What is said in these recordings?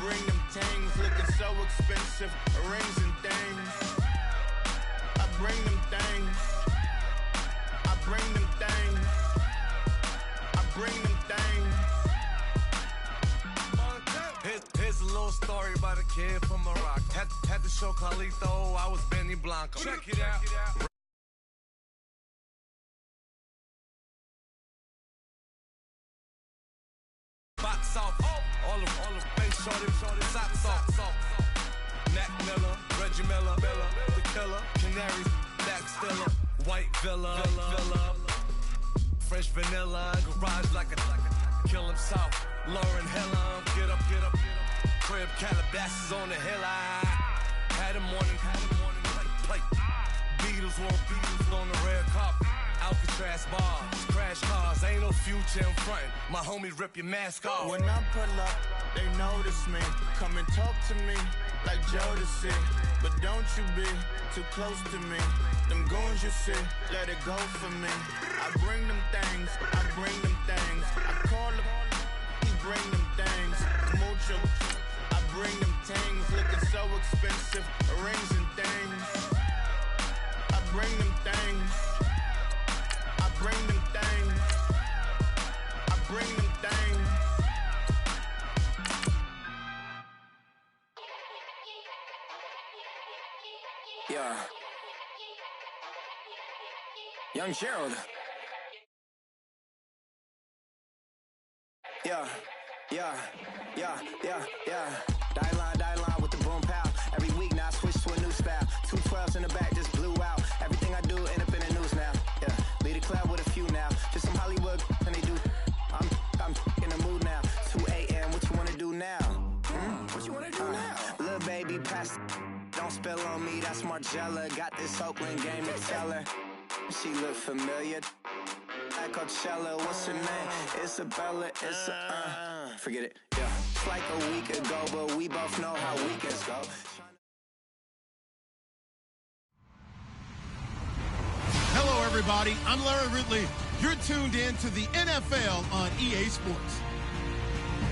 bring them things, looking so expensive, rings and things. I bring them things. I bring them things. I bring them things. Here's a little story about a kid from Morocco. Had to show Carlito I was Benny Blanco. Check it out. Box off, all the face shorty, socks off. Mac Miller, Reggie Miller, the killer, Canaries, Black Stiller, White Villa, Fresh vanilla, garage like a kill him south. Lauren Hiller, get up. Crib Calabasas on the hill. I had him morning, plate. Beatles on the red carpet. Alcatraz bars, crash cars, ain't no future in front. My homies rip your mask off. When I pull up, they notice me. Come and talk to me like Jodeci. But don't you be too close to me. Them goons you see, let it go for me. I bring them things, I bring them things. I call him, he bring them things. Mucho, I bring them things. Looking so expensive, rings and things. I bring them things. I bring them things. I bring them things. Yeah. Young Gerald. Yeah. Die line with the boom pow. Every week now I switch to a new style. 212s in the back just blew out. Everything I do end up in the news now. Yeah. Lead a club with a few now. Just some Hollywood and they do. I'm in the mood now. 2 a.m. What you wanna do now? What you wanna do now? Little baby, pass. Don't spill on me. That's Margella. Got this Oakland game to tell her. She look familiar. At Coachella, what's her name? Isabella, forget it, yeah. It's like a week ago, but we both know how weekends go. Hello, everybody. I'm Larry Ridley. You're tuned in to the NFL on EA Sports.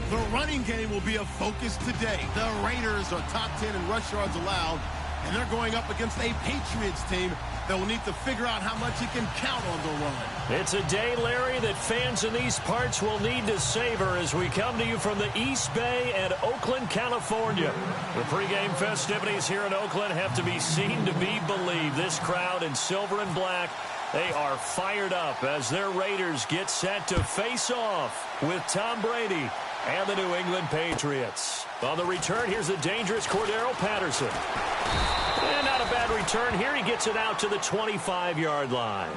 The running game will be a focus today. The Raiders are top 10 in rush yards allowed, and they're going up against a Patriots team that will need to figure out how much it can count on the run. It's a day, Larry, that fans in these parts will need to savor as we come to you from the East Bay and Oakland, California. The pregame festivities here in Oakland have to be seen to be believed. This crowd in silver and black, they are fired up as their Raiders get set to face off with Tom Brady and the New England Patriots. On the return, here's the dangerous Cordero Patterson. And not a bad return here. He gets it out to the 25-yard line.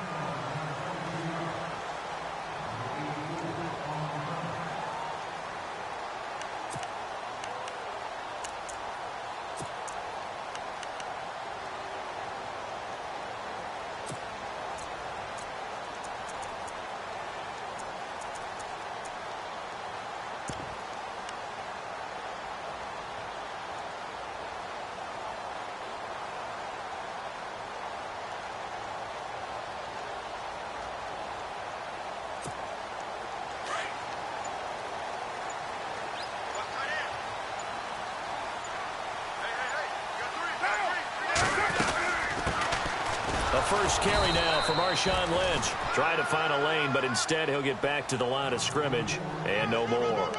First carry now for Marshawn Lynch. Trying to find a lane, but instead he'll get back to the line of scrimmage and no more.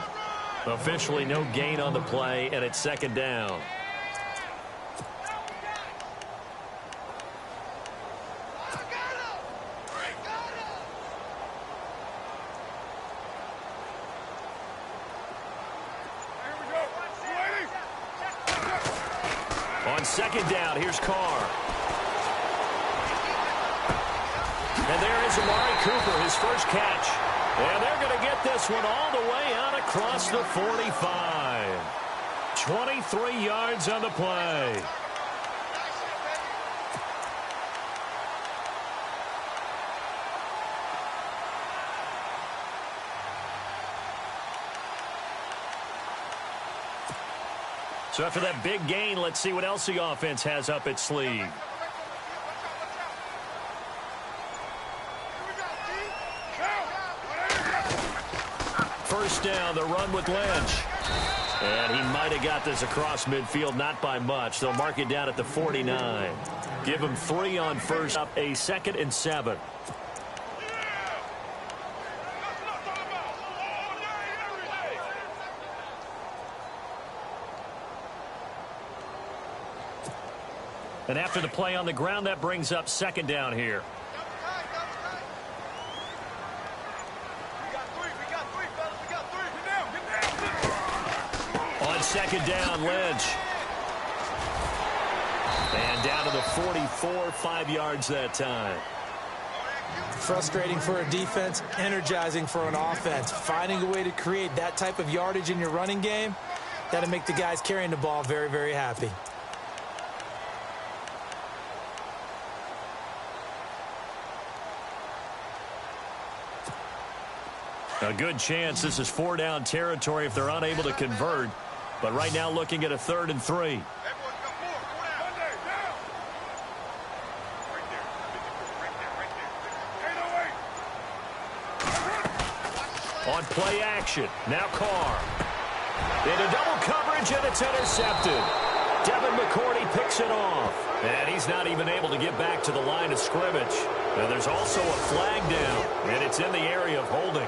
Officially no gain on the play, and it's second down. On second down, here's Carr. And there is Amari Cooper, his first catch. And they're going to get this one all the way out across the 45. 23 yards on the play. So after that big gain, let's see what else the offense has up its sleeve. First down. The run with Lynch. And he might have got this across midfield, not by much. They'll mark it down at the 49. Give him 3 on first up, a 2nd and 7. And after the play on the ground, that brings up 2nd down here. On 2nd down, Lynch. And down to the 44, 5 yards that time. Frustrating for a defense, energizing for an offense. Finding a way to create that type of yardage in your running game, that'll make the guys carrying the ball very, very happy. A good chance this is 4-down territory if they're unable to convert. But right now looking at a 3rd and 3. On play action, now Carr. Into double coverage, and it's intercepted. Devin McCourty picks it off. And he's not even able to get back to the line of scrimmage. And there's also a flag down, and it's in the area of holding.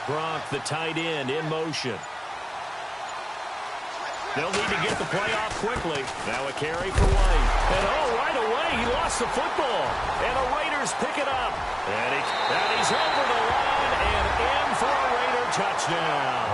Gronk, the tight end, in motion. They'll need to get the play off quickly. Now a carry for White. And right away, he lost the football. And the Raiders pick it up. And he's over the line and in for a Raider touchdown.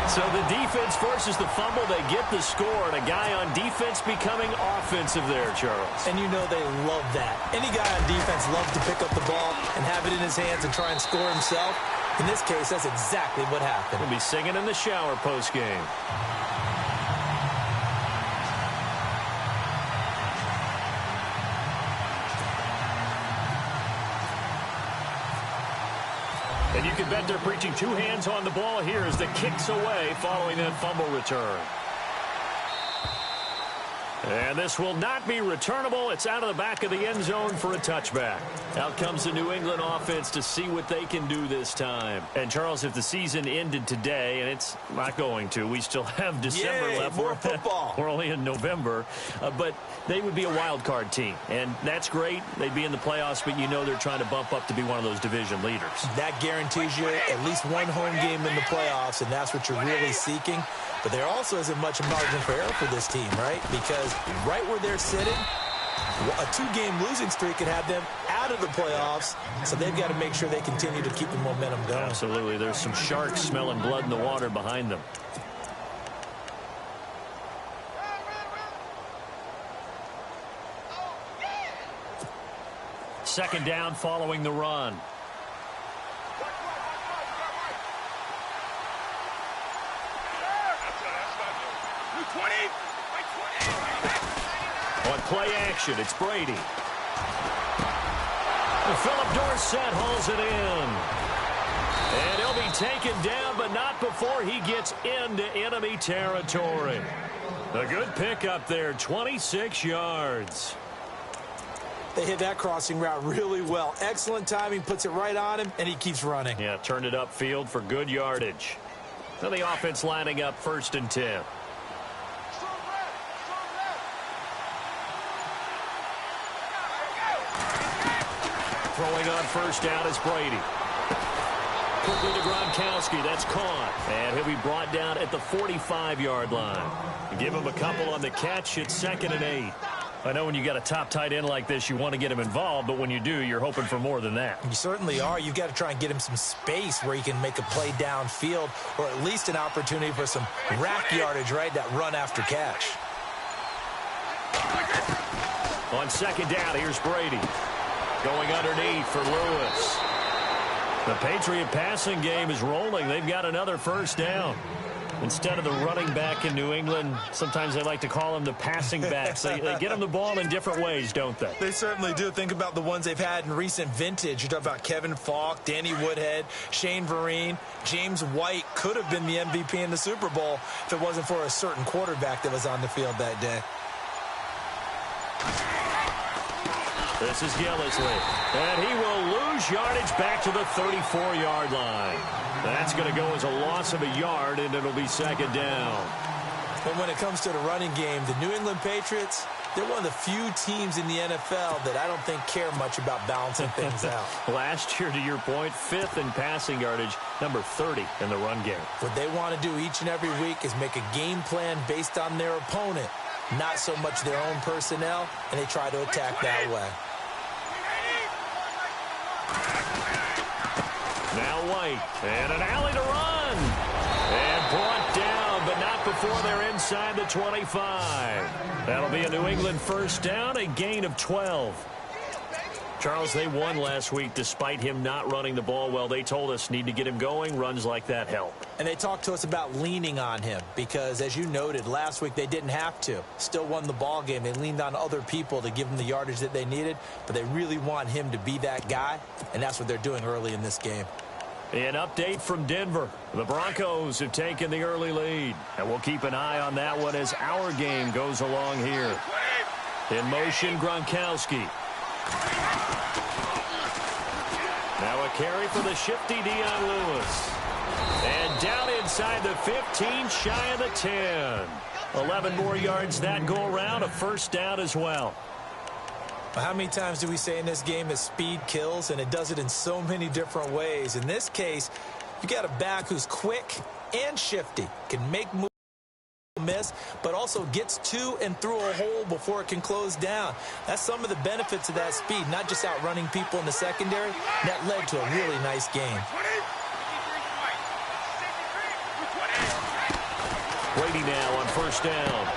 So the defense forces the fumble. They get the score, and a guy on defense becoming offensive there, Charles. And you know they love that. Any guy on defense loves to pick up the ball and have it in his hands and try and score himself. In this case, that's exactly what happened. He'll be singing in the shower post-game. And you can bet they're preaching 2 hands on the ball here as the kick's away following that fumble return. And this will not be returnable. It's out of the back of the end zone for a touchback. Out comes the New England offense to see what they can do this time. And, Charles, if the season ended today, and it's not going to, we still have December left. More football. We're only in November. But they would be a wild card team. And that's great. They'd be in the playoffs, but you know they're trying to bump up to be one of those division leaders. That guarantees you at least one home game in the playoffs, and that's what you're really seeking. But there also isn't much margin for error for this team, right? Because right where they're sitting, a 2-game losing streak could have them out of the playoffs. So they've got to make sure they continue to keep the momentum going. Absolutely. There's some sharks smelling blood in the water behind them. Second down following the run. On play action, it's Brady. And Philip Dorsett hauls it in. And he'll be taken down, but not before he gets into enemy territory. A good pickup there, 26 yards. They hit that crossing route really well. Excellent timing, puts it right on him, and he keeps running. Yeah, turned it upfield for good yardage. Now the offense lining up 1st and 10. Throwing on first down is Brady. Quickly to Gronkowski. That's caught. And he'll be brought down at the 45-yard line. Give him a couple on the catch. It's 2nd and 8. I know when you got a top tight end like this, you want to get him involved, but when you do, you're hoping for more than that. You certainly are. You've got to try and get him some space where he can make a play downfield, or at least an opportunity for some rack yardage, right? That run after catch. On second down, here's Brady. Going underneath for Lewis. The Patriot passing game is rolling. They've got another first down. Instead of the running back in New England, sometimes they like to call them the passing backs. They get them the ball in different ways, don't they? They certainly do. Think about the ones they've had in recent vintage. You talk about Kevin Falk, Danny Woodhead, Shane Vereen. James White could have been the MVP in the Super Bowl if it wasn't for a certain quarterback that was on the field that day. This is Gillisley, and he will lose yardage back to the 34-yard line. That's going to go as a loss of a yard, and it'll be second down. And when it comes to the running game, the New England Patriots, they're one of the few teams in the NFL that I don't think care much about balancing things out. Last year, to your point, 5th in passing yardage, number 30 in the run game. What they want to do each and every week is make a game plan based on their opponent, not so much their own personnel, and they try to attack that way. Now White, and an alley to run. And brought down, but not before they're inside the 25. That'll be a New England first down, a gain of 12. Charles, they won last week despite him not running the ball well. They told us need to get him going. Runs like that help. And they talked to us about leaning on him because, as you noted, last week they didn't have to. Still won the ball game. They leaned on other people to give them the yardage that they needed, but they really want him to be that guy, and that's what they're doing early in this game. An update from Denver. The Broncos have taken the early lead, and we'll keep an eye on that one as our game goes along here. In motion, Gronkowski. Now a carry for the shifty Dion Lewis. And down inside the 15, shy of the 10. 11 more yards that go around, a first down as well. How many times do we say in this game that speed kills, and it does it in so many different ways? In this case, you got a back who's quick and shifty, can make moves, miss, but also gets to and through a hole before it can close down. That's some of the benefits of that speed, not just outrunning people in the secondary. That led to a really nice game. Brady now on first down.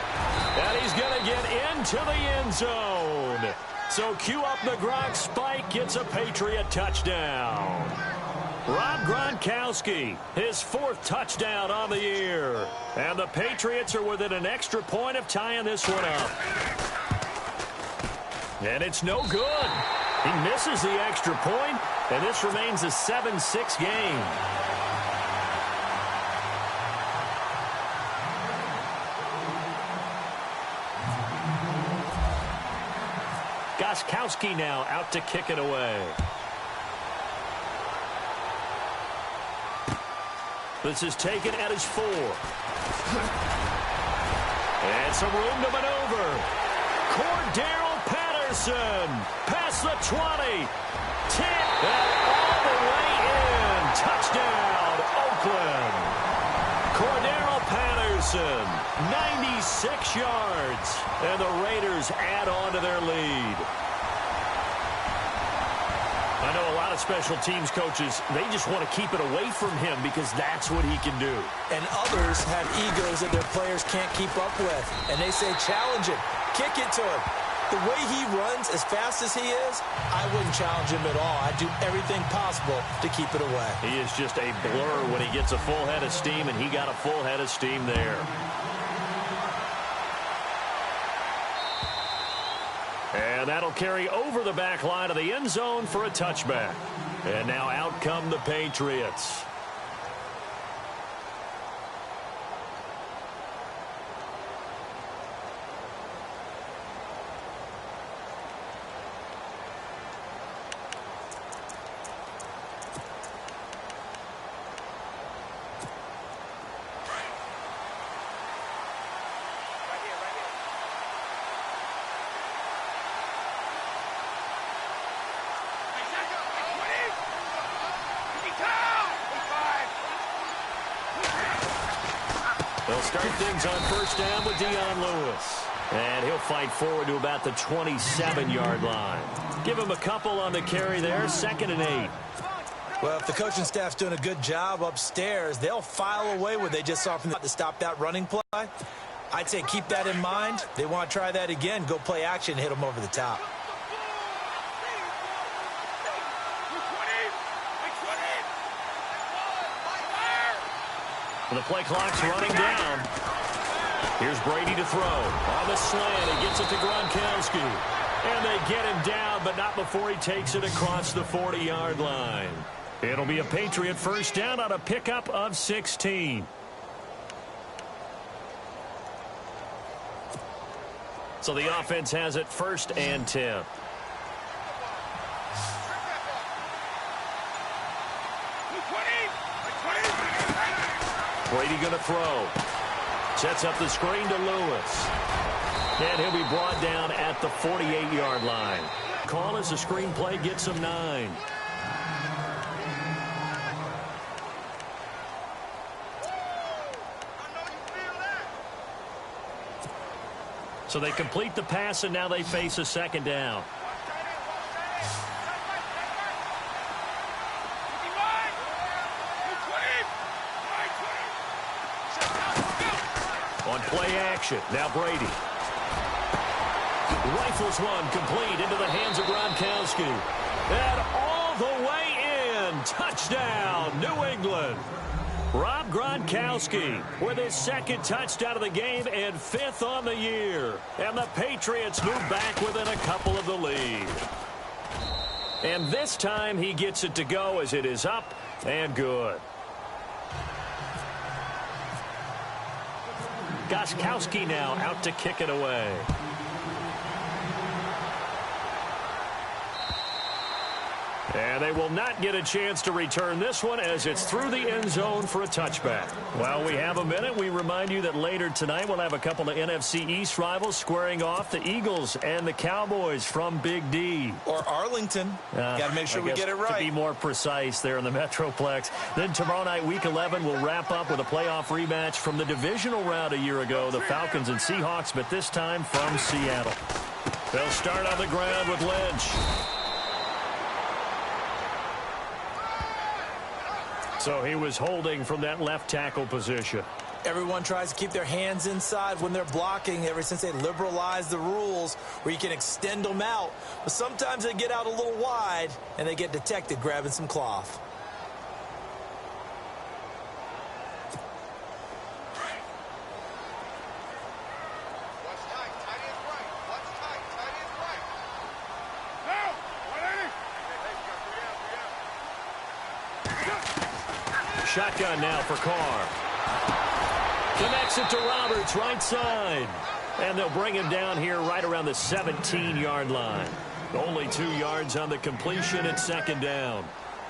And he's going to get into the end zone. So cue up the Gronk spike, gets a Patriot touchdown. Rob Gronkowski, his 4th touchdown on the year. And the Patriots are within an extra point of tying this one up. And it's no good. He misses the extra point, and this remains a 7-6 game. Gostkowski now out to kick it away. This is taken at his 4. And some room to maneuver. Cordero Patterson past the 20. 10 and all the way in. Touchdown, Oakland. Cordero Patterson, 96 yards. And the Raiders add on to their lead. I know a lot of special teams coaches, they just want to keep it away from him because that's what he can do. And others have egos that their players can't keep up with. And they say, challenge it, kick it to him. The way he runs as fast as he is, I wouldn't challenge him at all. I'd do everything possible to keep it away. He is just a blur when he gets a full head of steam, and he got a full head of steam there. And that'll carry over the back line of the end zone for a touchback. And now out come the Patriots. They'll start things on first down with Dion Lewis. And he'll fight forward to about the 27-yard line. Give him a couple on the carry there, 2nd and 8. Well, if the coaching staff's doing a good job upstairs, they'll file away what they just saw from to stop that running play. I'd say keep that in mind. They want to try that again. Go play action, hit them over the top. The play clock's running down. Here's Brady to throw. On the slant, he gets it to Gronkowski. And they get him down, but not before he takes it across the 40-yard line. It'll be a Patriot first down on a pickup of 16. So the offense has it 1st and 10. Brady going to throw. Sets up the screen to Lewis. And he'll be brought down at the 48-yard line. Call as the screenplay gets him 9. So they complete the pass, and now they face a 2nd down. On play action, now Brady. Rifles one complete into the hands of Gronkowski. And all the way in. Touchdown, New England. Rob Gronkowski with his 2nd touchdown of the game and 5th on the year. And the Patriots move back within a couple of the lead. And this time he gets it to go as it is up and good. Gronkowski now out to kick it away. And they will not get a chance to return this one as it's through the end zone for a touchback. Well, we have a minute. We remind you that later tonight we'll have a couple of NFC East rivals squaring off, the Eagles and the Cowboys from Big D. Or Arlington. Got to make sure we get it right. To be more precise there in the Metroplex. Then tomorrow night, Week 11, will wrap up with a playoff rematch from the divisional round a year ago, the Falcons and Seahawks, but this time from Seattle. They'll start on the ground with Lynch. So he was holding from that left tackle position. Everyone tries to keep their hands inside when they're blocking ever since they liberalized the rules where you can extend them out. But sometimes they get out a little wide and they get detected grabbing some cloth. Shotgun now for Carr. Connects it to Roberts, right side. And they'll bring him down here right around the 17-yard line. Only 2 yards on the completion at 2nd down.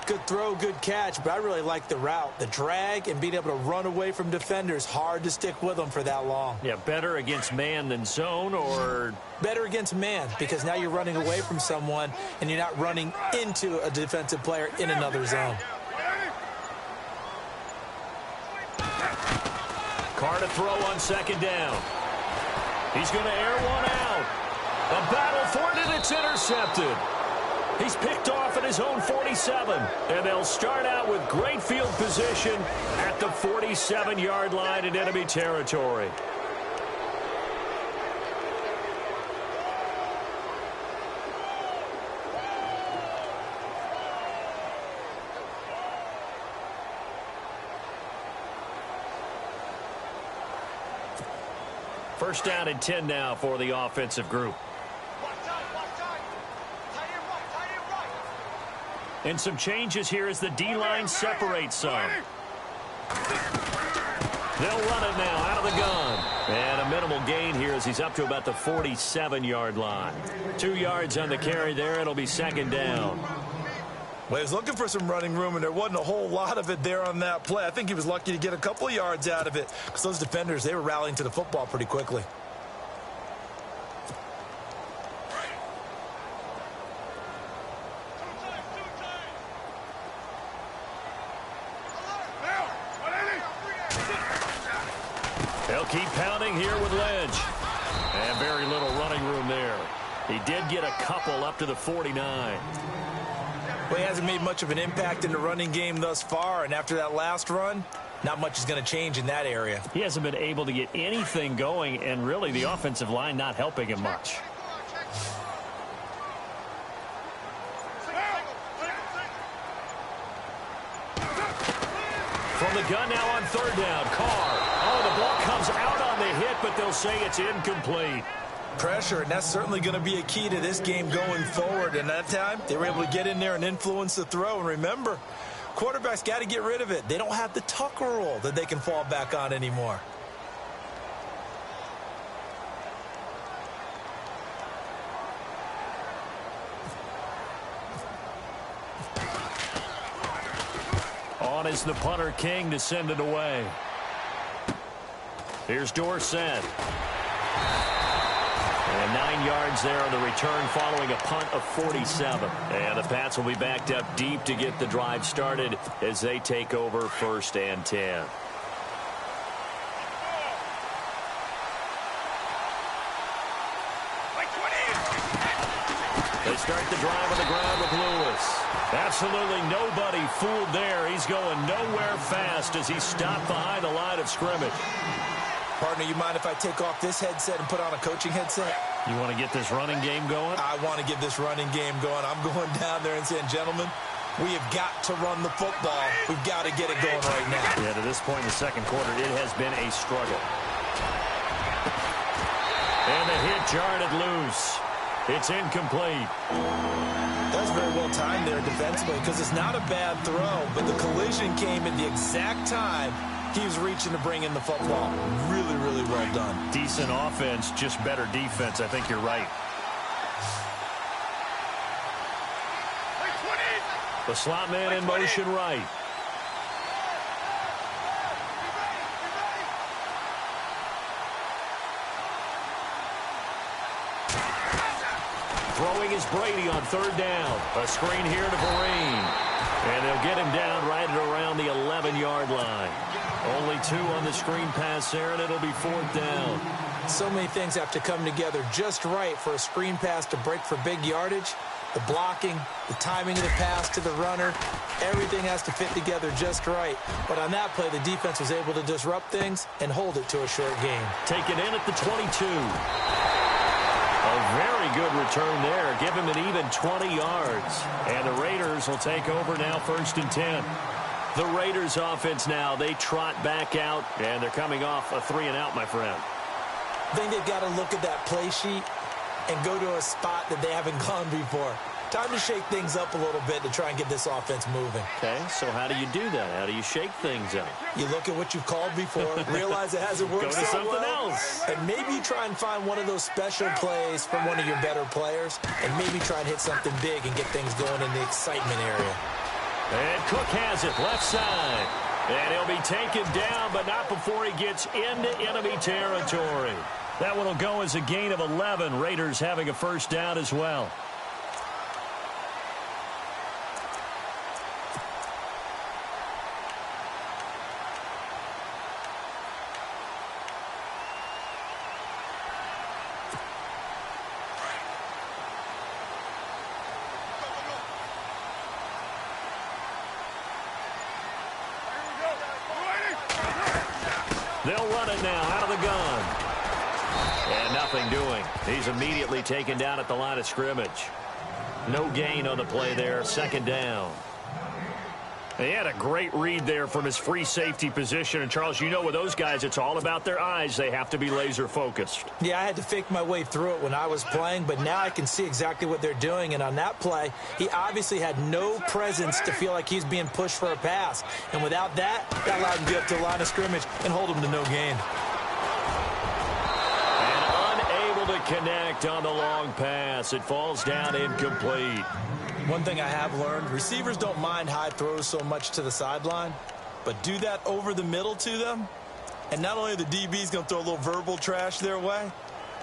Good throw, good catch, but I really like the route. The drag and being able to run away from defenders. Hard to stick with them for that long. Yeah, better against man than zone, or? Better against man, because now you're running away from someone and you're not running into a defensive player in another zone. Carr to throw on 2nd down. He's going to air one out. A battle for it, and it's intercepted. He's picked off at his own 47. And they'll start out with great field position at the 47-yard line in enemy territory. First down and 10 now for the offensive group. And some changes here as the D-line separates some. They'll run it now out of the gun. And a minimal gain here as he's up to about the 47-yard line. 2 yards on the carry there. It'll be 2nd down. Well, he was looking for some running room, and there wasn't a whole lot of it there on that play. I think he was lucky to get a couple of yards out of it because those defenders, they were rallying to the football pretty quickly. running here with Lynch. And very little running room there. He did get a couple up to the 49. Well, he hasn't made much of an impact in the running game thus far, and after that last run, not much is going to change in that area. He hasn't been able to get anything going, and really the offensive line not helping him much. From the gun now on third down, Carr. Oh, the ball comes out on the hit, but they'll say it's incomplete. Pressure, and that's certainly going to be a key to this game going forward. And that time, they were able to get in there and influence the throw. And remember, quarterbacks got to get rid of it. They don't have the Tucker rule that they can fall back on anymore. On is the punter, King, to send it away. Here's Dorsett. And 9 yards there on the return following a punt of 47. And the Pats will be backed up deep to get the drive started as they take over 1st and 10. They start the drive on the ground with Lewis. Absolutely nobody fooled there. He's going nowhere fast as he stopped behind the line of scrimmage. Partner, you mind if I take off this headset and put on a coaching headset? You want to get this running game going? I want to get this running game going. I'm going down there and saying, gentlemen, we have got to run the football. We've got to get it going right now. Yeah, to this point in the second quarter, it has been a struggle. And the hit jarred it loose. It's incomplete. That's very well timed there defensively because it's not a bad throw, but the collision came at the exact time he was reaching to bring in the football. Really, really well done. Decent offense, just better defense. I think you're right. The slot man in motion right. Throwing is Brady on third down. A screen here to Vereen. And they'll get him down right at around the 11-yard line. Only 2 on the screen pass there, and it'll be 4th down. So many things have to come together just right for a screen pass to break for big yardage. The blocking, the timing of the pass to the runner, everything has to fit together just right. But on that play, the defense was able to disrupt things and hold it to a short game. Take it in at the 22. A very good return there. Give him an even 20 yards. And the Raiders will take over now 1st and 10. The Raiders offense now, they trot back out, and they're coming off a 3-and-out, my friend. I think they've got to look at that play sheet and go to a spot that they haven't gone before. Time to shake things up a little bit to try and get this offense moving. Okay, so how do you do that? How do you shake things up? You look at what you've called before, realize it hasn't worked Go to so something well, else. and maybe try and find one of those special plays from one of your better players, and maybe try and hit something big and get things going in the excitement area. And Cook has it, left side. And he'll be taken down, but not before he gets into enemy territory. That one will go as a gain of 11. Raiders having a 1st down as well. They'll run it now out of the gun. And nothing doing. He's immediately taken down at the line of scrimmage. No gain on the play there. 2nd down. He had a great read there from his free safety position. And, Charles, you know with those guys, it's all about their eyes. They have to be laser focused. Yeah, I had to fake my way through it when I was playing, but now I can see exactly what they're doing. And on that play, he obviously had no presence to feel like he's being pushed for a pass. And without that, that allowed him to get up to the line of scrimmage and hold him to no gain. And unable to connect on the long pass. It falls down incomplete. One thing I have learned, receivers don't mind high throws so much to the sideline, but do that over the middle to them, and not only are the DBs going to throw a little verbal trash their way,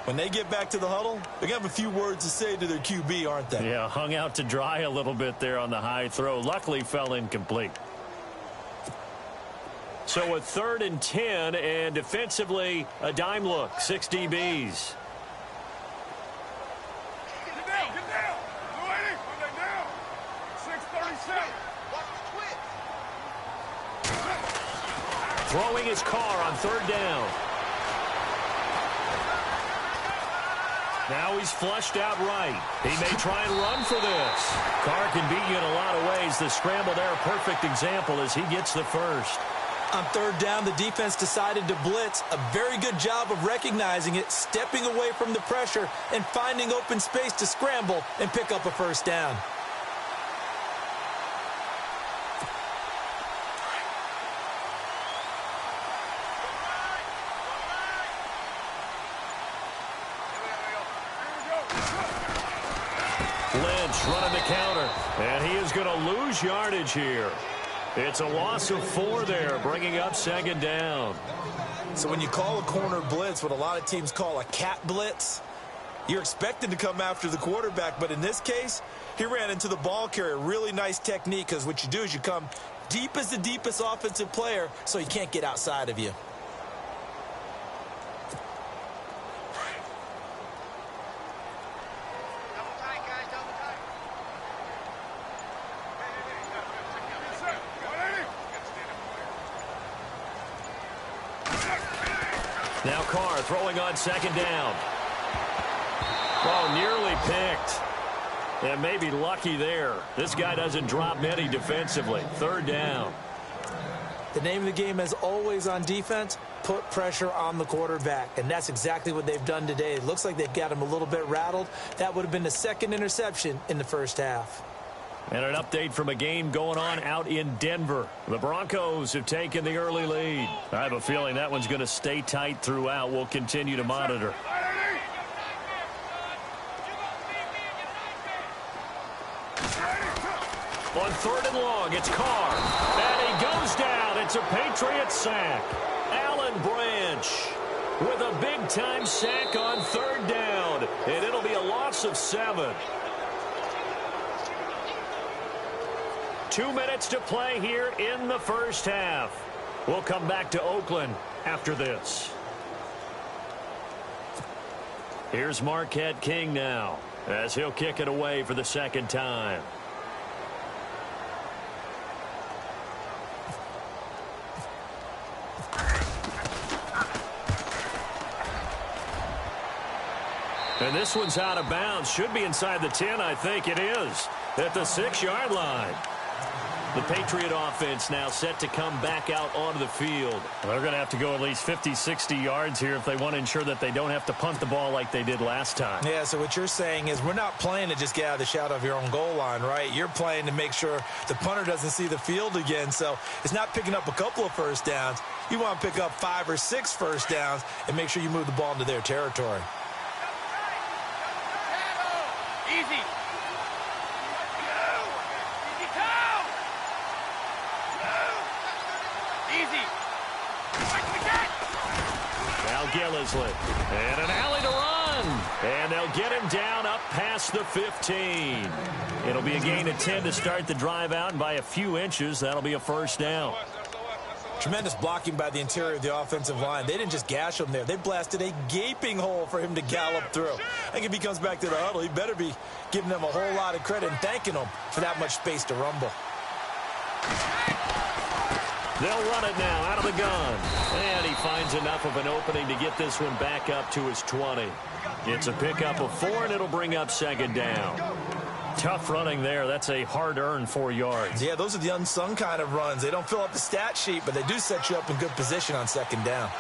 when they get back to the huddle, they're going to have a few words to say to their QB, aren't they? Yeah, hung out to dry a little bit there on the high throw. Luckily fell incomplete. So a 3rd and 10, and defensively, a dime look, 6 DBs. Get down. Lady, put that down. 6:37. Throwing his car on 3rd down. Now he's flushed out right. He may try and run for this. Carr can beat you in a lot of ways. The scramble there, a perfect example as he gets the first. On 3rd down, the defense decided to blitz. A very good job of recognizing it, stepping away from the pressure, and finding open space to scramble and pick up a 1st down. Lynch running the counter, and he is going to lose yardage here. It's a loss of 4 there, bringing up 2nd down. So when you call a corner blitz, what a lot of teams call a cat blitz, you're expected to come after the quarterback, but in this case, he ran into the ball carrier. Really nice technique, because what you do is you come deep as the deepest offensive player, so he can't get outside of you. Now Carr throwing on 2nd down. Oh, nearly picked. And maybe lucky there. This guy doesn't drop many defensively. 3rd down. The name of the game, as always on defense, put pressure on the quarterback. And that's exactly what they've done today. It looks like they've got him a little bit rattled. That would have been the 2nd interception in the 1st half. And an update from a game going on out in Denver. The Broncos have taken the early lead. I have a feeling that one's going to stay tight throughout. We'll continue to monitor. On 3rd and long, it's Carr. And he goes down. It's a Patriot sack. Alan Branch with a big-time sack on 3rd down. And it'll be a loss of 7. 2 minutes to play here in the 1st half. We'll come back to Oakland after this. Here's Marquette King now, as he'll kick it away for the 2nd time. And this one's out of bounds. Should be inside the 10, I think it is, at the 6-yard line. The Patriot offense now set to come back out onto the field. They're going to have to go at least 50, 60 yards here if they want to ensure that they don't have to punt the ball like they did last time. Yeah, so what you're saying is we're not playing to just get out of the shadow of your own goal line, right? You're playing to make sure the punter doesn't see the field again. So it's not picking up a couple of 1st downs. You want to pick up 5 or 6 1st downs and make sure you move the ball into their territory. Easy. Now Gillisley. And an alley to run. And they'll get him down up past the 15. It'll be a gain of 10 to start the drive out, and by a few inches, that'll be a 1st down. Tremendous blocking by the interior of the offensive line. They didn't just gash him there. They blasted a gaping hole for him to gallop through. I think if he comes back to the huddle, he better be giving them a whole lot of credit and thanking them for that much space to rumble. They'll run it now out of the gun. And he finds enough of an opening to get this one back up to his 20. It's a pickup of 4, and it'll bring up 2nd down. Tough running there. That's a hard-earned 4 yards. Yeah, those are the unsung kind of runs. They don't fill up the stat sheet, but they do set you up in good position on 2nd down.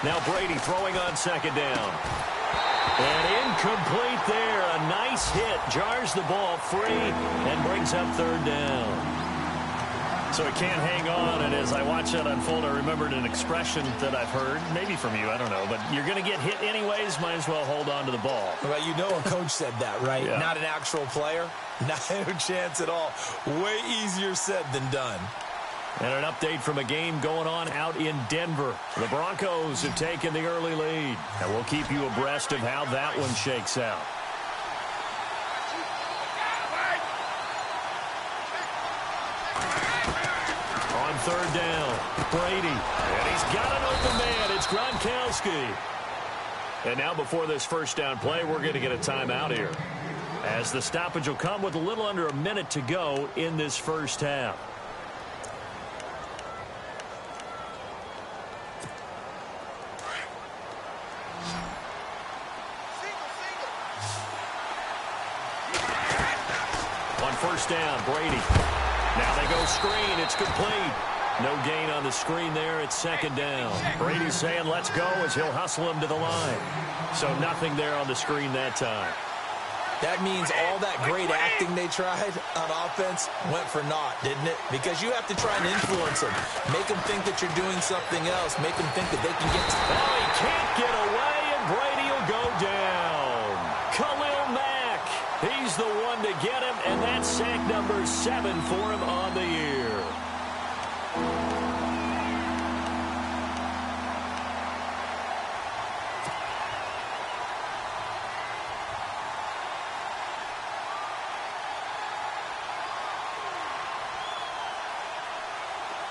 Now Brady throwing on 2nd down. And incomplete there. A nice hit. Jars the ball free and brings up 3rd down. So he can't hang on, and as I watch that unfold, I remembered an expression that I've heard, maybe from you, I don't know, but you're going to get hit anyways, might as well hold on to the ball. Well, you know a coach said that, right? Yeah. Not an actual player. Not a chance at all. Way easier said than done. And an update from a game going on out in Denver. The Broncos have taken the early lead. And we'll keep you abreast of how that one shakes out. On third down, Brady. And he's got an open man. It's Gronkowski. And now before this first down play, we're going to get a timeout here, as the stoppage will come with a little under a minute to go in this first half. On first down, Brady. Now they go screen. It's complete. No gain on the screen there. It's second down. Brady's saying let's go as he'll hustle him to the line. So nothing there on the screen that time. That means all that great acting they tried on offense went for naught, didn't it? Because you have to try and influence them. Make them think that you're doing something else. Make them think that they can get... Oh, he can't get away, and Brady will go down. Khalil Mack. He's the one to get him, and that's sack number 7 for him on the year.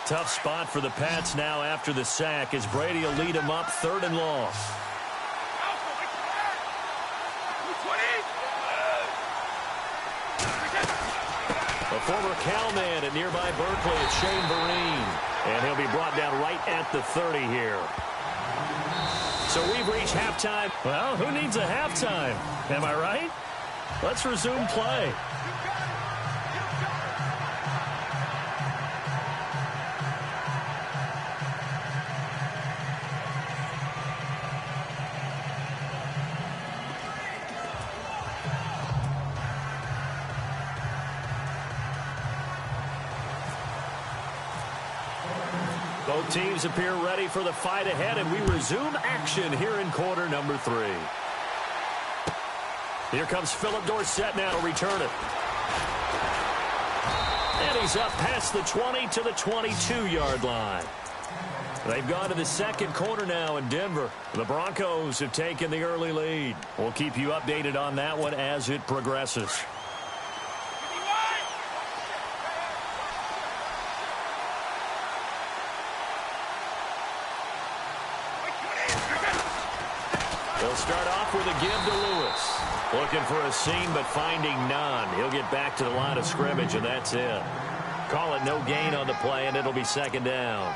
Tough spot for the Pats now after the sack, as Brady will lead him up 3rd and long. A former Calman at nearby Berkeley, it's Shane Vereen. And he'll be brought down right at the 30 here. So we've reached halftime. Well, who needs a halftime? Am I right? Let's resume play. Both teams appear ready for the fight ahead, and we resume action here in quarter number 3. Here comes Philip Dorsett now to return it. And he's up past the 20 to the 22-yard line. They've gone to the second quarter now in Denver. The Broncos have taken the early lead. We'll keep you updated on that one as it progresses. They'll start off with a give to Lewis. Looking for a seam, but finding none. He'll get back to the line of scrimmage, and that's it. Call it no gain on the play, and it'll be second down.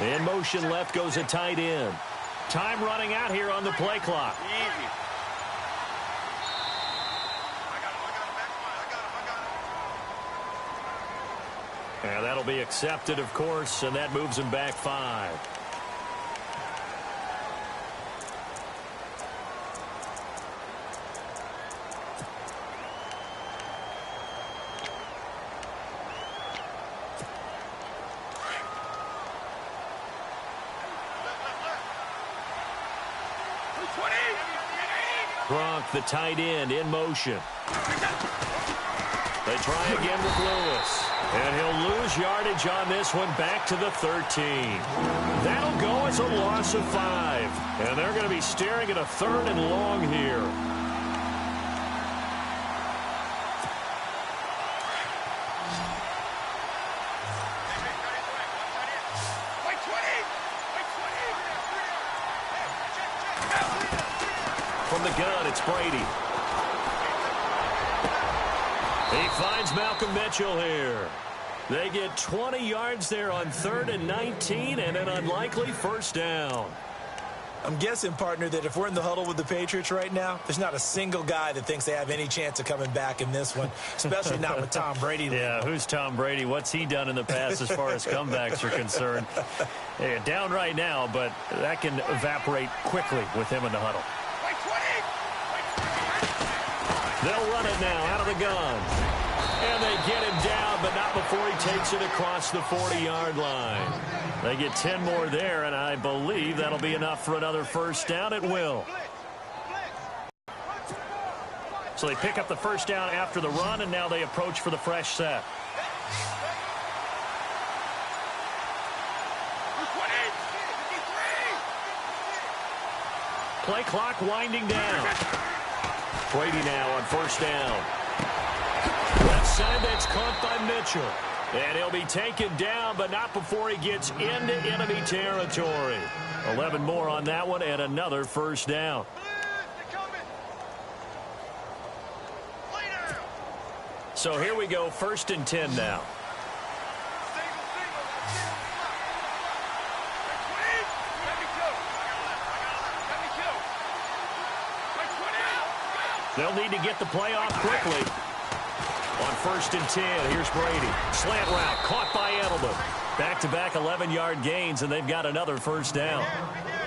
In motion left goes a tight end. Time running out here on the play clock. Easy. And that'll be accepted, of course, and that moves him back 5. Gronk, the tight end, in motion. They try again with Lewis. And he'll lose yardage on this one, back to the 13. That'll go as a loss of 5. And they're going to be staring at a 3rd and long here. From the gun, it's Brady. He finds Malcolm Mitchell here. They get 20 yards there on 3rd and 19 and an unlikely first down. I'm guessing, partner, that if we're in the huddle with the Patriots right now, there's not a single guy that thinks they have any chance of coming back in this one, especially not with Tom Brady. Yeah, who's Tom Brady? What's he done in the past as far as comebacks are concerned? Yeah, down right now, but that can evaporate quickly with him in the huddle. They'll run it now out of the gun. And they get him down, but not before he takes it across the 40-yard line. They get 10 more there, and I believe that'll be enough for another first down. It will. So they pick up the first down after the run, and now they approach for the fresh set. Play clock winding down. Brady now on first down. Left side, that's caught by Mitchell. And he'll be taken down, but not before he gets into enemy territory. 11 more on that one, and another first down. So here we go, 1st and 10 now. They'll need to get the play off quickly. On 1st and 10, here's Brady. Slant route, caught by Edelman. Back-to-back 11-yard gains, and they've got another first down.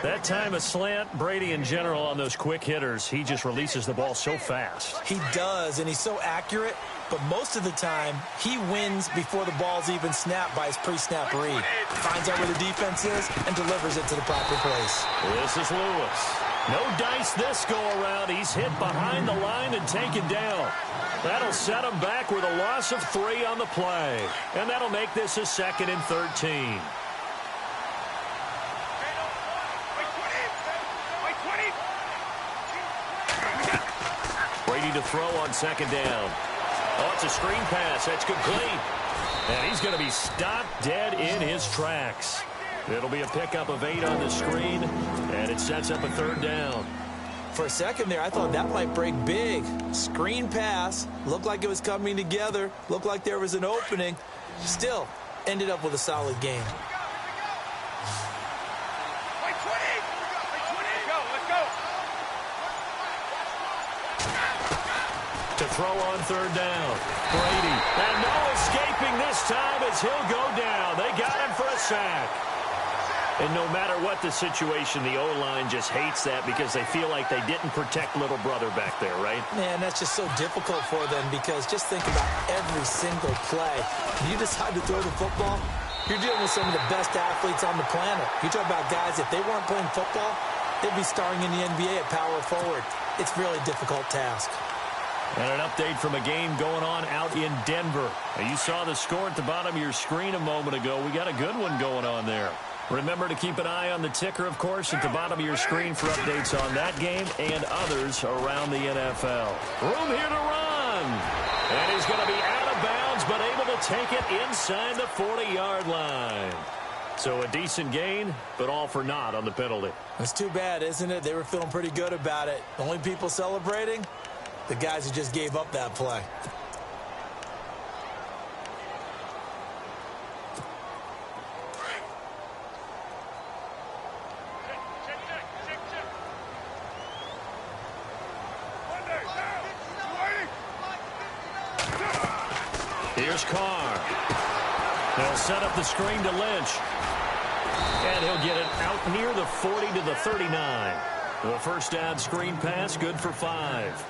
That time of slant, Brady in general on those quick hitters, he just releases the ball so fast. He does, and he's so accurate, but most of the time, he wins before the ball's even snapped by his pre-snap read. Finds out where the defense is and delivers it to the proper place. This is Lewis. No dice this go-around. He's hit behind the line and taken down. That'll set him back with a loss of 3 on the play. And that'll make this a 2nd and 13. Brady to throw on 2nd down. Oh, it's a screen pass. That's complete. And he's going to be stopped dead in his tracks. It'll be a pickup of 8 on the screen, and it sets up a 3rd down. For a second there, I thought that might break big. Screen pass. Looked like it was coming together. Looked like there was an opening. Still, ended up with a solid game. To throw on 3rd down. Brady. And no escaping this time as he'll go down. They got him for a sack. And no matter what the situation, the O-line just hates that because they feel like they didn't protect little brother back there, right? Man, that's just so difficult for them because just think about every single play. When you decide to throw the football, you're dealing with some of the best athletes on the planet. You talk about guys, if they weren't playing football, they'd be starring in the NBA at power forward. It's a really difficult task. And an update from a game going on out in Denver. Now, you saw the score at the bottom of your screen a moment ago. We got a good one going on there. Remember to keep an eye on the ticker, of course, at the bottom of your screen for updates on that game and others around the NFL. Room here to run. And he's going to be out of bounds, but able to take it inside the 40-yard line. So a decent gain, but all for naught on the penalty. That's too bad, isn't it? They were feeling pretty good about it. The only people celebrating, the guys who just gave up that play. Here's Carr. They'll set up the screen to Lynch. And he'll get it out near the 40 to the 39. The first down screen pass, good for 5.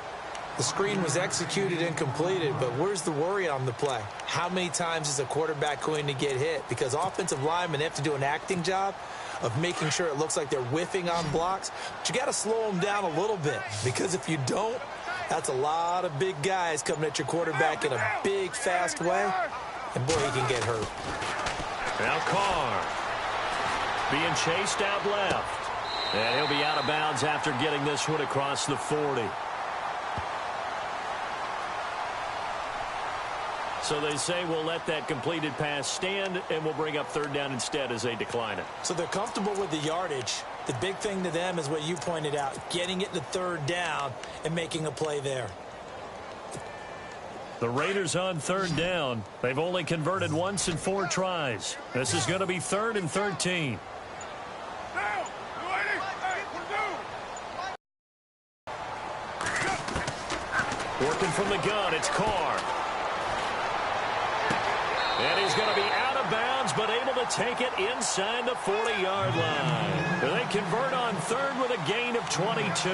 The screen was executed and completed, but where's the worry on the play? How many times is a quarterback going to get hit? Because offensive linemen have to do an acting job of making sure it looks like they're whiffing on blocks. But you got to slow them down a little bit, because if you don't, that's a lot of big guys coming at your quarterback in a big, fast way. And, boy, he can get hurt. Now Carr being chased out left. And he'll be out of bounds after getting this one across the 40. So they say we'll let that completed pass stand, and we'll bring up 3rd down instead as they decline it. So they're comfortable with the yardage. The big thing to them is what you pointed out, getting it to 3rd down and making a play there. The Raiders on 3rd down. They've only converted once in 4 tries. This is going to be 3rd and 13. Working from the gun, it's Carr. And he's going to be out of bounds, but able to take it inside the 40-yard line. They convert on 3rd with a gain of 22.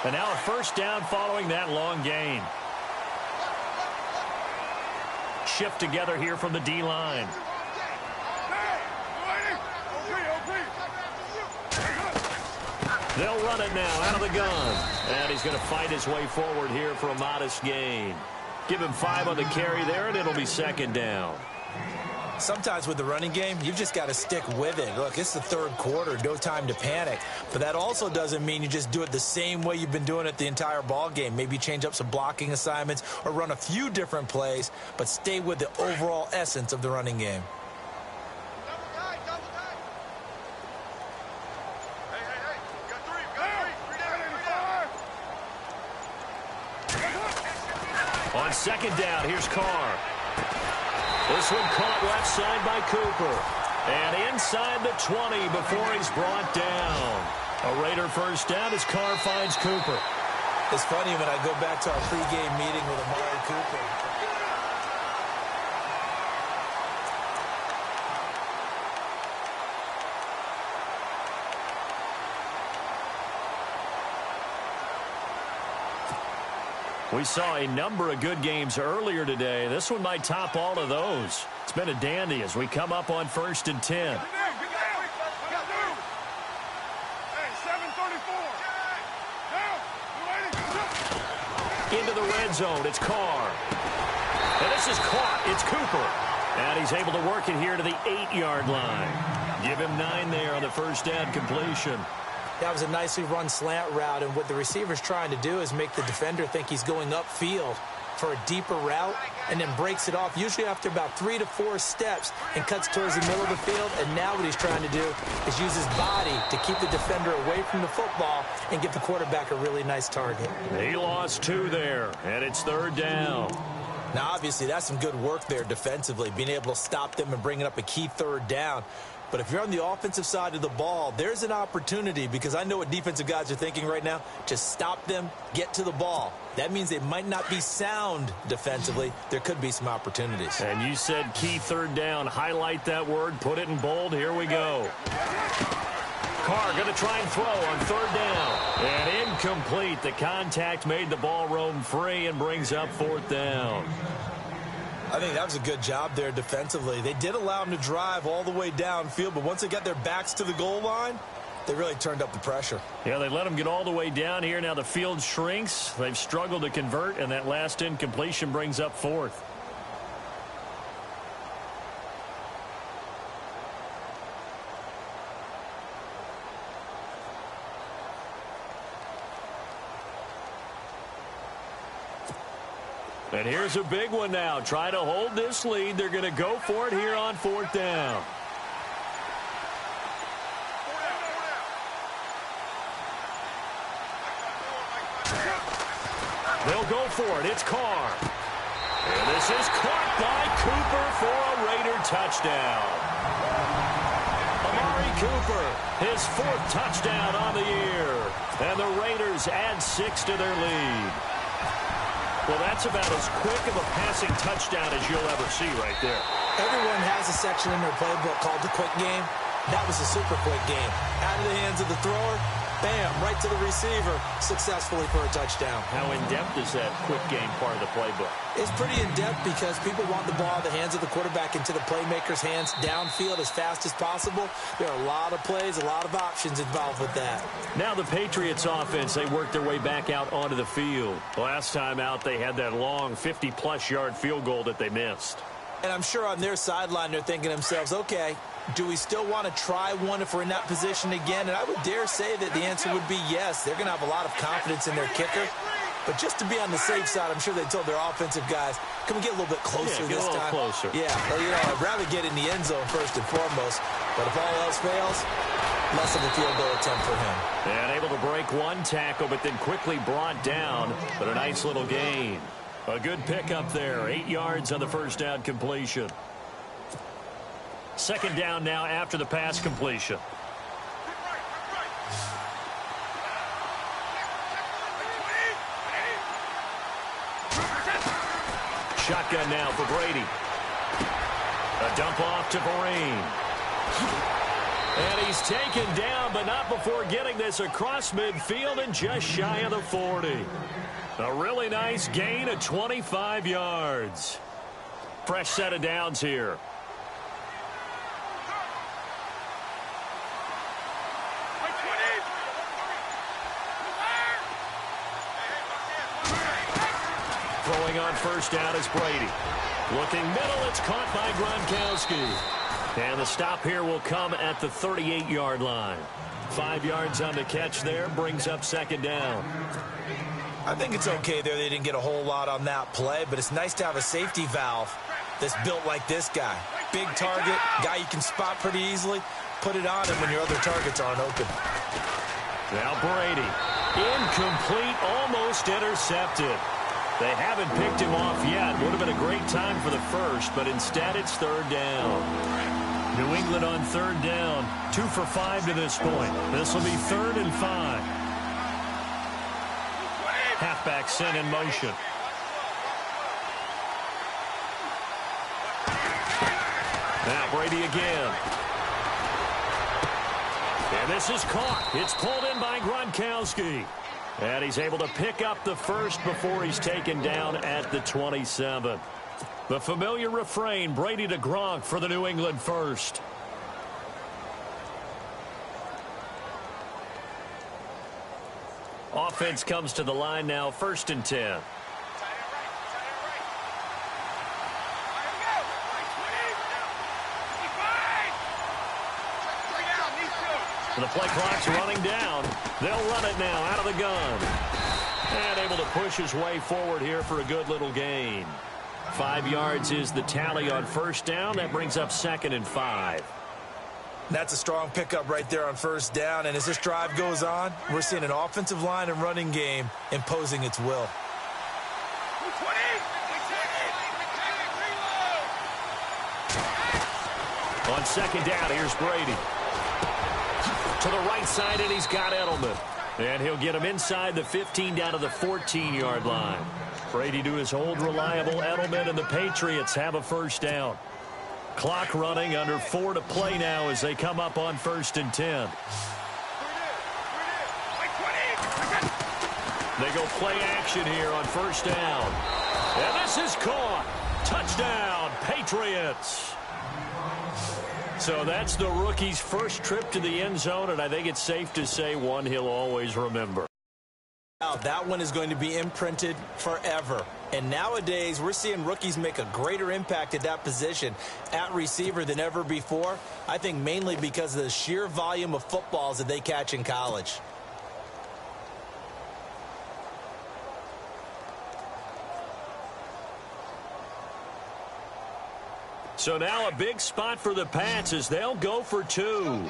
And now a first down following that long gain. Shift together here from the D-line. They'll run it now out of the gun. And he's going to fight his way forward here for a modest gain. Give him 5 on the carry there, and it'll be second down. Sometimes with the running game, you've just got to stick with it. Look, it's the third quarter, no time to panic. But that also doesn't mean you just do it the same way you've been doing it the entire ball game. Maybe change up some blocking assignments or run a few different plays, but stay with the overall essence of the running game. On second down, here's Carr. This one caught left side by Cooper. And inside the 20 before he's brought down. A Raider first down as Carr finds Cooper. It's funny when I go back to our pregame meeting with Amari Cooper. We saw a number of good games earlier today. This one might top all of those. It's been a dandy as we come up on 1st and 10. Into the red zone, it's Carr. And this is caught, it's Cooper. And he's able to work it here to the 8-yard line. Give him 9 there on the first down completion. That was a nicely run slant route, and what the receiver's trying to do is make the defender think he's going upfield for a deeper route and then breaks it off, usually after about 3 to 4 steps, and cuts towards the middle of the field. And now what he's trying to do is use his body to keep the defender away from the football and give the quarterback a really nice target. He lost 2 there, and it's 3rd down. Now, obviously, that's some good work there defensively, being able to stop them and bringing up a key 3rd down. But if you're on the offensive side of the ball, there's an opportunity, because I know what defensive guys are thinking right now. Just stop them, get to the ball. That means they might not be sound defensively. There could be some opportunities. And you said key 3rd down. Highlight that word. Put it in bold. Here we go. Carr going to try and throw on 3rd down. And incomplete. The contact made the ball roam free and brings up 4th down. I think that was a good job there defensively. They did allow them to drive all the way downfield, but once they got their backs to the goal line, they really turned up the pressure. Yeah, they let them get all the way down here. Now the field shrinks. They've struggled to convert, and that last incompletion brings up 4th. And here's a big one now. Try to hold this lead. They're going to go for it here on 4th down. They'll go for it. It's Carr. And this is caught by Cooper for a Raider touchdown. Amari Cooper, his 4th touchdown on the year. And the Raiders add 6 to their lead. Well, that's about as quick of a passing touchdown as you'll ever see right there. Everyone has a section in their playbook called the quick game. That was a super quick game. Out of the hands of the thrower, bam, right to the receiver, successfully for a touchdown. How in-depth is that quick game part of the playbook? It's pretty in-depth because people want the ball in the hands of the quarterback into the playmaker's hands downfield as fast as possible. There are a lot of plays, a lot of options involved with that. Now the Patriots offense, they worked their way back out onto the field. Last time out, they had that long 50-plus yard field goal that they missed. And I'm sure on their sideline, they're thinking to themselves, okay, do we still want to try one if we're in that position again? And I would dare say that the answer would be yes. They're going to have a lot of confidence in their kicker. But just to be on the safe side, I'm sure they told their offensive guys, can we get a little bit closer this time? Closer. Yeah, well, you know, I'd rather get in the end zone first and foremost. But if all else fails, less of a field goal attempt for him. And able to break one tackle, but then quickly brought down. But a nice little gain. A good pickup there. 8 yards on the first down completion. Second down now after the pass completion. Shotgun now for Brady. A dump off to Vereen. And he's taken down, but not before getting this across midfield and just shy of the 40. A really nice gain of 25 yards. Fresh set of downs here. Throwing on first down is Brady. Looking middle, it's caught by Gronkowski. And the stop here will come at the 38-yard line. 5 yards on the catch there, brings up second down. I think it's okay there. They didn't get a whole lot on that play, but it's nice to have a safety valve that's built like this guy. Big target, guy you can spot pretty easily. Put it on him when your other targets aren't open. Now Brady. Incomplete, almost intercepted. They haven't picked him off yet. Would have been a great time for the first, but instead it's third down. New England on third down. 2 for 5 to this point. This will be 3rd and 5. Halfback sent in motion. Now Brady again. And this is caught. It's pulled in by Gronkowski. And he's able to pick up the first before he's taken down at the 27. The familiar refrain, Brady to Gronk for the New England first. Offense comes to the line now, 1st and 10. The play clock's running down. They'll run it now out of the gun. And able to push his way forward here for a good little gain. 5 yards is the tally on first down. That brings up 2nd and 5. That's a strong pickup right there on first down. And as this drive goes on, we're seeing an offensive line and running game imposing its will. On second down, here's Brady. To the right side, and he's got Edelman. And he'll get him inside the 15 down to the 14-yard line. Brady to his old reliable Edelman, and the Patriots have a first down. Clock running, under 4 to play now as they come up on 1st and 10. They go play action here on first down. And this is caught. Touchdown, Patriots. So that's the rookie's first trip to the end zone, and I think it's safe to say one he'll always remember. Now, that one is going to be imprinted forever. And nowadays, we're seeing rookies make a greater impact at that position at receiver than ever before. I think mainly because of the sheer volume of footballs that they catch in college. So now a big spot for the Pats as they'll go for 2.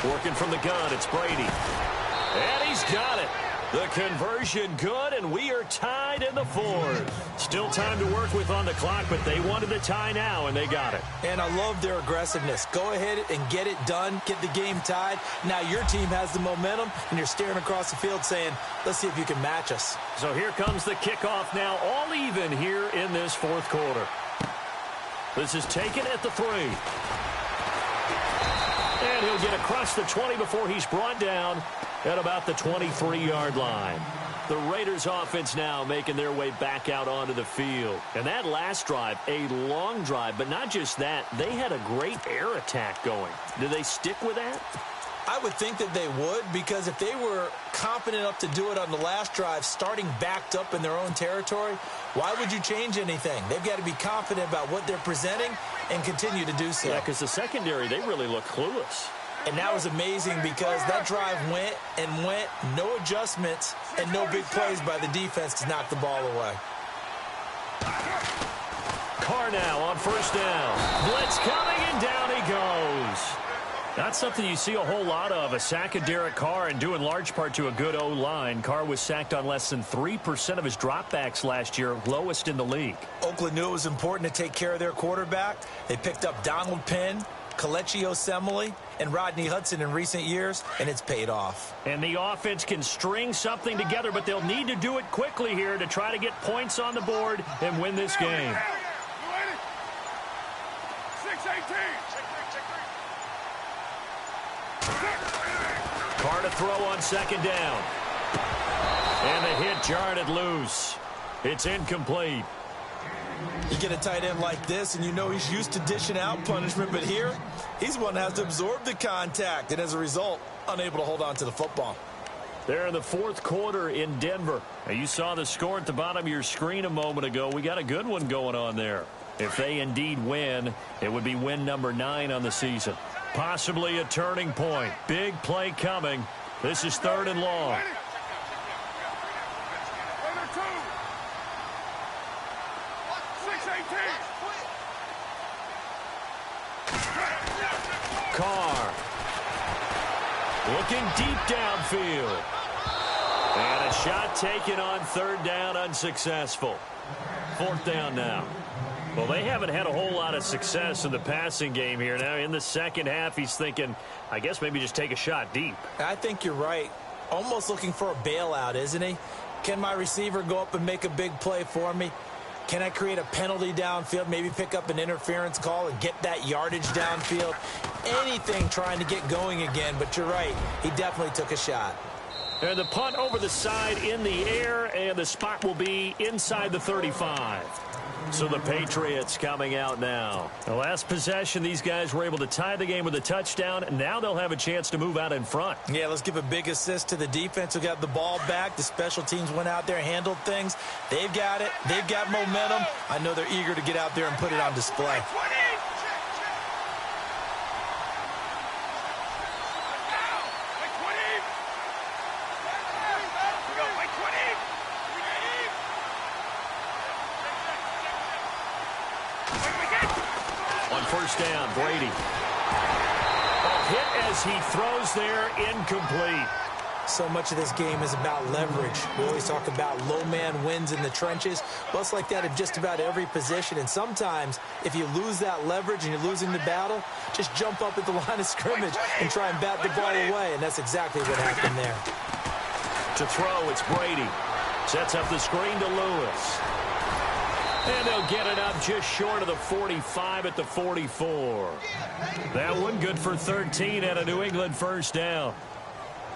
Working from the gun, it's Brady. And he's got it. The conversion good, and we are tied in the 4th. Still time to work with on the clock, but they wanted the tie now, and they got it. And I love their aggressiveness. Go ahead and get it done, get the game tied. Now your team has the momentum, and you're staring across the field saying, let's see if you can match us. So here comes the kickoff now, all even here in this 4th quarter. This is taken at the 3. And he'll get across the 20 before he's brought down at about the 23-yard line. The Raiders offense now making their way back out onto the field. And that last drive, a long drive, but not just that, they had a great air attack going. Do they stick with that? I would think that they would, because if they were confident enough to do it on the last drive, starting backed up in their own territory, why would you change anything? They've got to be confident about what they're presenting and continue to do so. Yeah, because the secondary, they really look clueless. And that was amazing because that drive went and went, no adjustments, and no big plays by the defense to knock the ball away. Carr now on first down. Blitz coming, and down he goes. That's something you see a whole lot of, a sack of Derek Carr, and due in large part to a good O-line. Carr was sacked on less than 3% of his dropbacks last year, lowest in the league. Oakland knew it was important to take care of their quarterback. They picked up Donald Penn, Kelechi Osemele and Rodney Hudson in recent years, and it's paid off. And the offense can string something together, but they'll need to do it quickly here to try to get points on the board and win this game. 6-18. Carr to throw on second down. And the hit jarred it loose. It's incomplete. You get a tight end like this, and you know he's used to dishing out punishment, but here, he's one that has to absorb the contact, and as a result, unable to hold on to the football. They're in the fourth quarter in Denver. Now, you saw the score at the bottom of your screen a moment ago. We got a good one going on there. If they indeed win, it would be win number 9 on the season. Possibly a turning point. Big play coming. This is 3rd and long. Carr looking deep downfield. And a shot taken on 3rd down, unsuccessful. 4th down now. Well, they haven't had a whole lot of success in the passing game here. Now, in the second half, he's thinking, I guess maybe just take a shot deep. I think you're right. Almost looking for a bailout, isn't he? Can my receiver go up and make a big play for me? Can I create a penalty downfield, maybe pick up an interference call and get that yardage downfield? Anything trying to get going again, but you're right. He definitely took a shot. And the punt over the side in the air, and the spot will be inside the 35. So the Patriots coming out now. The last possession, these guys were able to tie the game with a touchdown, and now they'll have a chance to move out in front. Yeah, let's give a big assist to the defense who got the ball back. The special teams went out there and handled things. They've got it. They've got momentum. I know they're eager to get out there and put it on display. First down, Brady. A hit as he throws there, incomplete. So much of this game is about leverage. We always talk about low man wins in the trenches. Well, it's like that at just about every position. And sometimes, if you lose that leverage and you're losing the battle, just jump up at the line of scrimmage and try and bat the ball away. And that's exactly what happened there. To throw, it's Brady. Sets up the screen to Lewis. And they'll get it up just short of the 45 at the 44. That one good for 13 at a New England first down.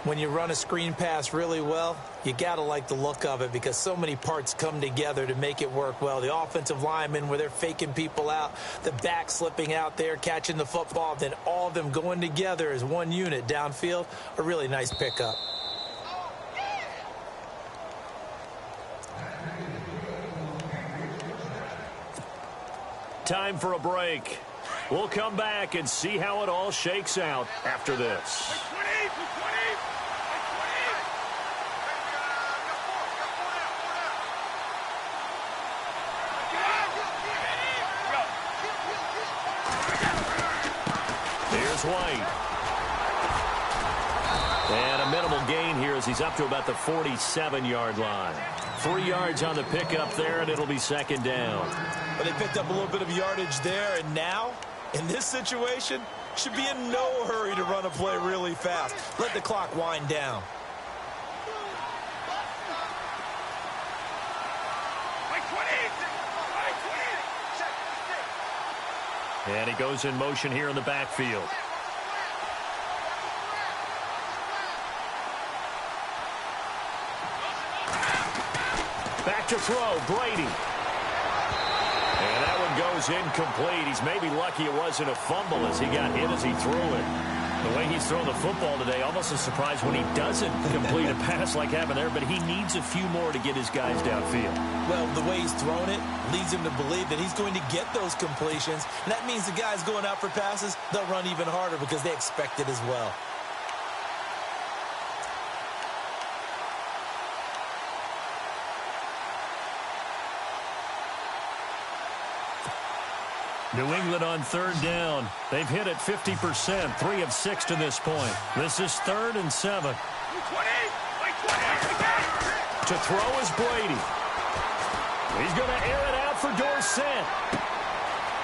When you run a screen pass really well, you got to like the look of it because so many parts come together to make it work well. The offensive linemen where they're faking people out, the back slipping out there, catching the football, then all of them going together as one unit downfield. A really nice pickup. Time for a break. We'll come back and see how it all shakes out after this. Here's White. And a minimal gain here as he's up to about the 47-yard line. 3 yards on the pickup there, and it'll be second down. But they picked up a little bit of yardage there, and now, in this situation, should be in no hurry to run a play really fast. Let the clock wind down. And he goes in motion here in the backfield. Back to throw, Brady. And that one goes incomplete. He's maybe lucky it wasn't a fumble as he got hit as he threw it. The way he's thrown the football today, almost a surprise when he doesn't complete a pass like happened there, but he needs a few more to get his guys downfield. Well, the way he's thrown it leads him to believe that he's going to get those completions, and that means the guys going out for passes, they'll run even harder because they expect it as well. New England on third down. They've hit it 50%, 3 of 6 to this point. This is 3rd and 7. To throw is Brady. He's going to air it out for Dorsett.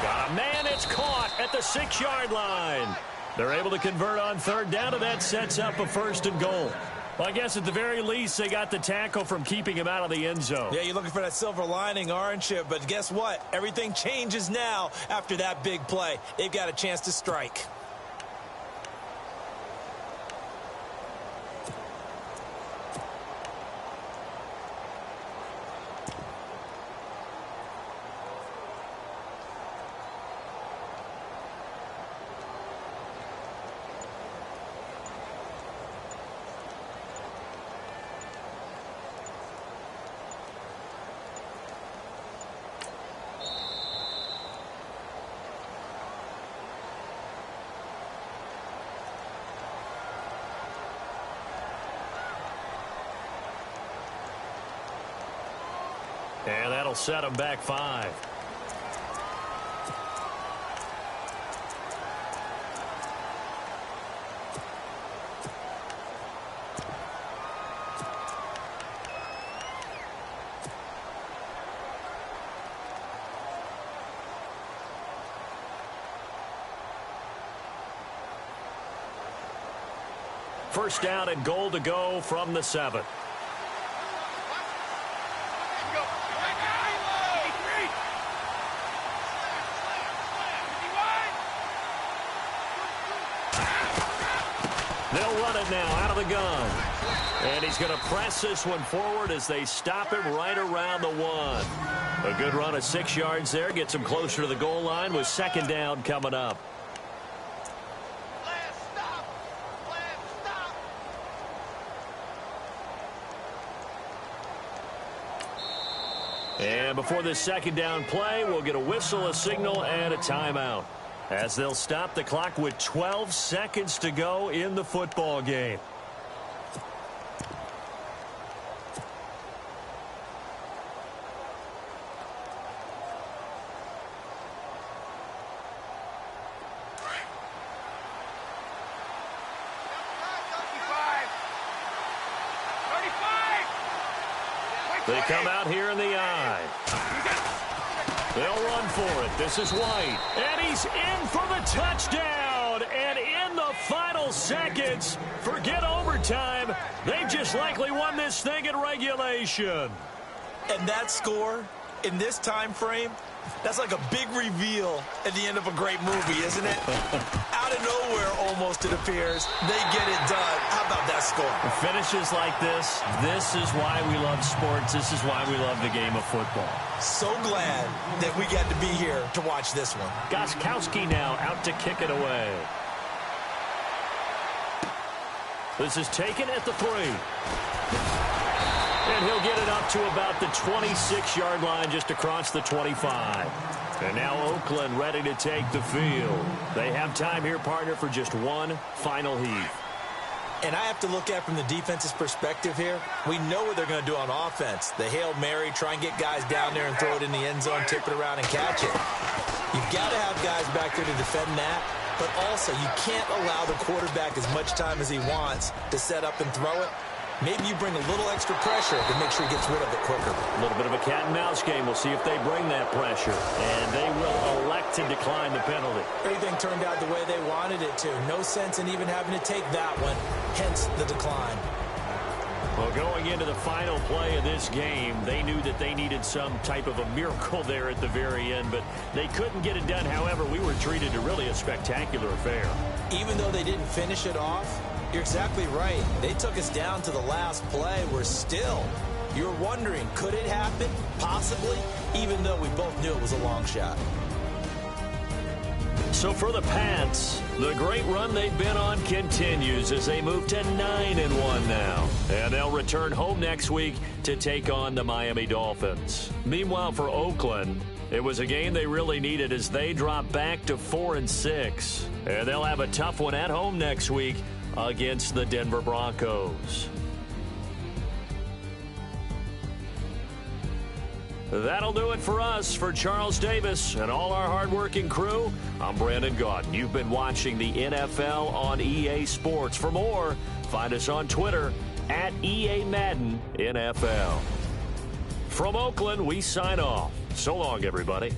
Got a man, it's caught at the 6-yard line. They're able to convert on third down, and that sets up a first and goal. Well, I guess at the very least, they got the tackle from keeping him out of the end zone. Yeah, you're looking for that silver lining, aren't you? But guess what? Everything changes now after that big play. They've got a chance to strike. And that'll set them back 5. First down and goal to go from the 7. They'll run it now out of the gun. And he's going to press this one forward as they stop him right around the 1. A good run of 6 yards there. Gets him closer to the goal line with second down coming up. And before this second down play, we'll get a whistle, a signal, and a timeout, as they'll stop the clock with 12 seconds to go in the football game. They come out here in the eye. They'll run for it. This is White. And he's in for the touchdown. And in the final seconds, forget overtime. They just likely won this thing in regulation. And that score in this time frame, that's like a big reveal at the end of a great movie, isn't it? Out of nowhere, almost, it appears. They get it done. How about that score? Finishes like this is why we love sports. This is why we love the game of football. So glad that we got to be here to watch this one. Gostkowski now out to kick it away. This is taken at the 3. And he'll get it up to about the 26-yard line, just across the 25. And now Oakland ready to take the field. They have time here, partner, for just one final heave. And I have to look at from the defense's perspective here. We know what they're going to do on offense. The Hail Mary, try and get guys down there and throw it in the end zone, tip it around and catch it. You've got to have guys back there to defend that. But also, you can't allow the quarterback as much time as he wants to set up and throw it. Maybe you bring a little extra pressure to make sure he gets rid of it quicker. A little bit of a cat-and-mouse game. We'll see if they bring that pressure. And they will elect to decline the penalty. Everything turned out the way they wanted it to. No sense in even having to take that one, hence the decline. Well, going into the final play of this game, they knew that they needed some type of a miracle there at the very end, but they couldn't get it done. However, we were treated to really a spectacular affair. Even though they didn't finish it off, you're exactly right. They took us down to the last play. We're still, you're wondering, could it happen? Possibly, even though we both knew it was a long shot. So for the Pats, the great run they've been on continues as they move to 9-1 now. And they'll return home next week to take on the Miami Dolphins. Meanwhile, for Oakland, it was a game they really needed as they drop back to 4-6. And they'll have a tough one at home next week against the Denver Broncos. That'll do it for us. For Charles Davis and all our hardworking crew, I'm Brandon Gaudin. You've been watching the NFL on EA Sports. For more, find us on Twitter at EA Madden NFL. From Oakland, we sign off. So long, everybody.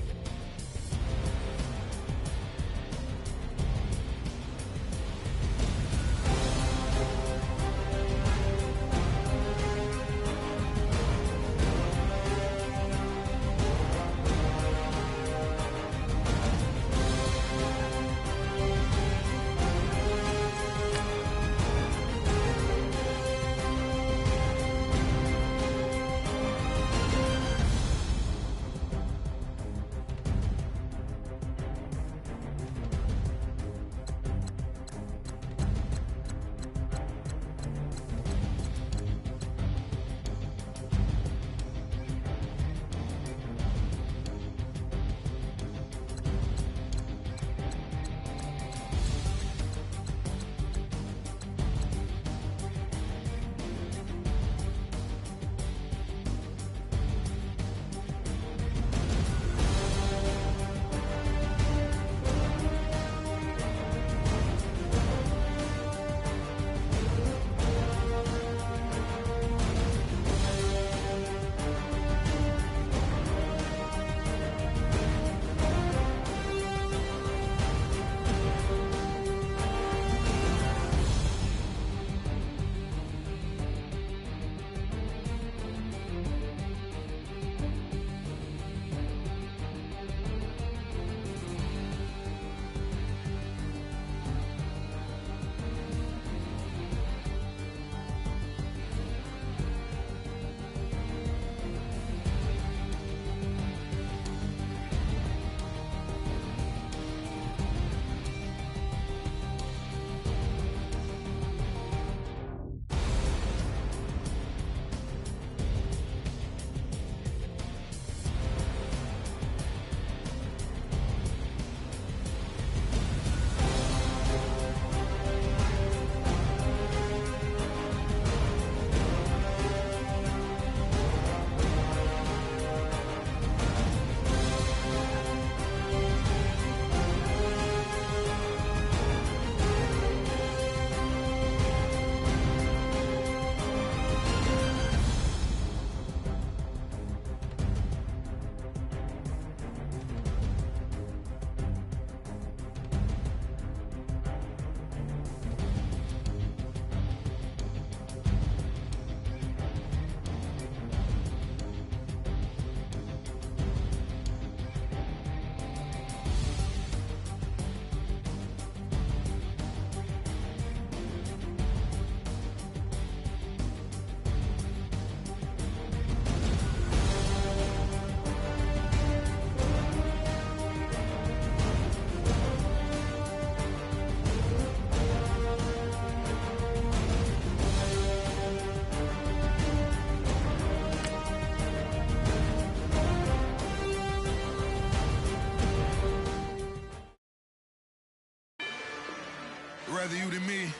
rather you than me.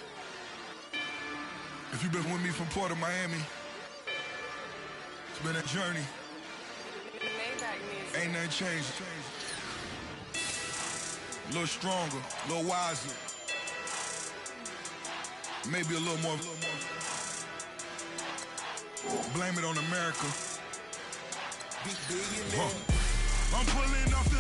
If you've been with me from Port of Miami, it's been a journey. Ain't nothing changed. A little stronger, a little wiser. Maybe a little more. Blame it on America. I'm pulling off the